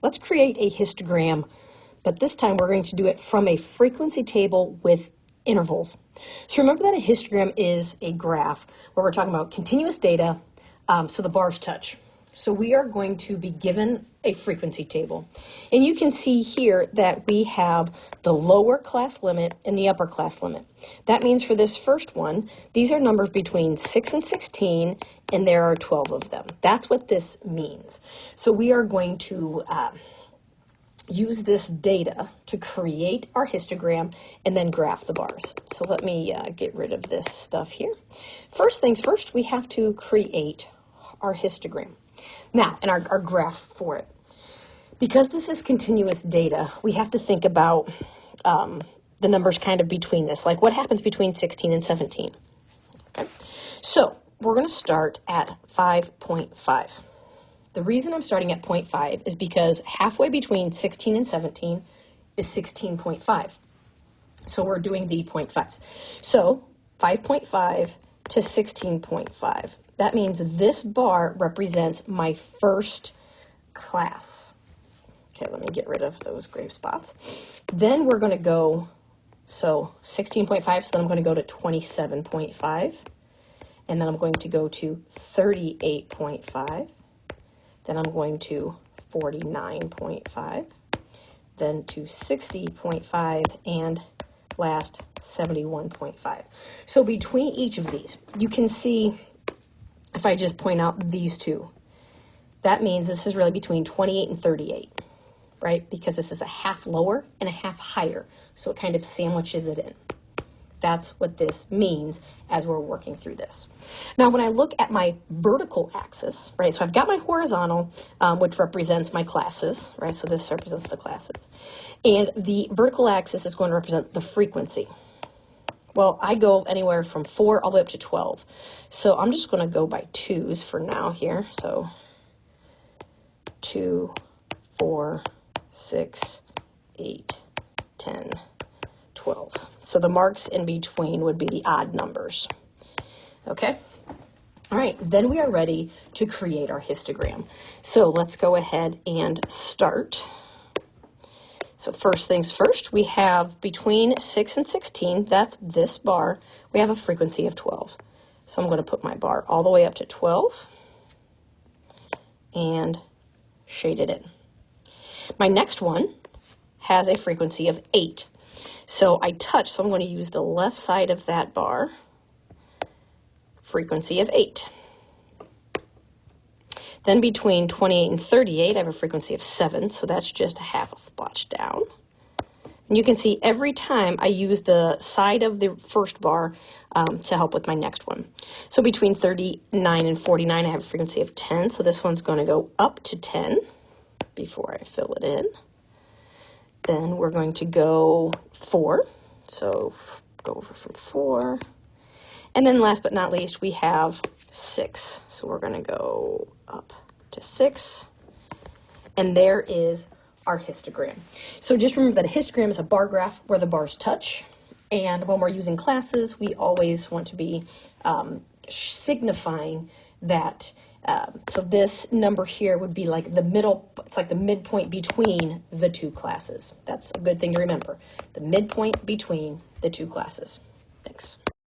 Let's create a histogram, but this time we're going to do it from a frequency table with intervals. So remember that a histogram is a graph where we're talking about continuous data, so the bars touch. So we are going to be given a frequency table. And you can see here that we have the lower class limit and the upper class limit. That means for this first one, these are numbers between 6 and 16, and there are 12 of them. That's what this means. So we are going to use this data to create our histogram and then graph the bars. So let me get rid of this stuff here. First things first, we have to create our histogram. Now, and our graph for it. Because this is continuous data, we have to think about the numbers kind of between this, like what happens between 16 and 17. Okay, so we're going to start at 5.5. The reason I'm starting at 0.5 is because halfway between 16 and 17 is 16.5. So we're doing the 0.5s. So 5.5 to 16.5. That means this bar represents my first class. Okay, let me get rid of those gray spots. Then we're going to go, so 16.5, so then I'm going to go to 27.5. And then I'm going to go to 38.5. Then I'm going to 49.5. Then to 60.5, and last 71.5. So between each of these, you can see, if I just point out these two, that means this is really between 28 and 38, right? Because this is a half lower and a half higher, so it kind of sandwiches it in. That's what this means as we're working through this. Now, when I look at my vertical axis, right, so I've got my horizontal, which represents my classes, right, so this represents the classes, and the vertical axis is going to represent the frequency. Well, I go anywhere from 4 all the way up to 12. So I'm just going to go by 2s for now here. So 2, 4, 6, 8, 10, 12. So the marks in between would be the odd numbers. Okay? All right, then we are ready to create our histogram. So let's go ahead and start. So first things first, we have between 6 and 16, that's this bar, we have a frequency of 12. So I'm going to put my bar all the way up to 12 and shade it in. My next one has a frequency of 8. So I touch, so I'm going to use the left side of that bar, frequency of 8. Then between 28 and 38, I have a frequency of 7, so that's just a half a splotch down. And you can see every time I use the side of the first bar to help with my next one. So between 39 and 49, I have a frequency of 10, so this one's going to go up to 10 before I fill it in. Then we're going to go 4, so go over from 4. And then last but not least, we have 6. So we're going to go up to 6. And there is our histogram. So just remember that a histogram is a bar graph where the bars touch. And when we're using classes, we always want to be signifying that. So this number here would be like the middle, it's like the midpoint between the two classes. That's a good thing to remember. The midpoint between the two classes. Thanks.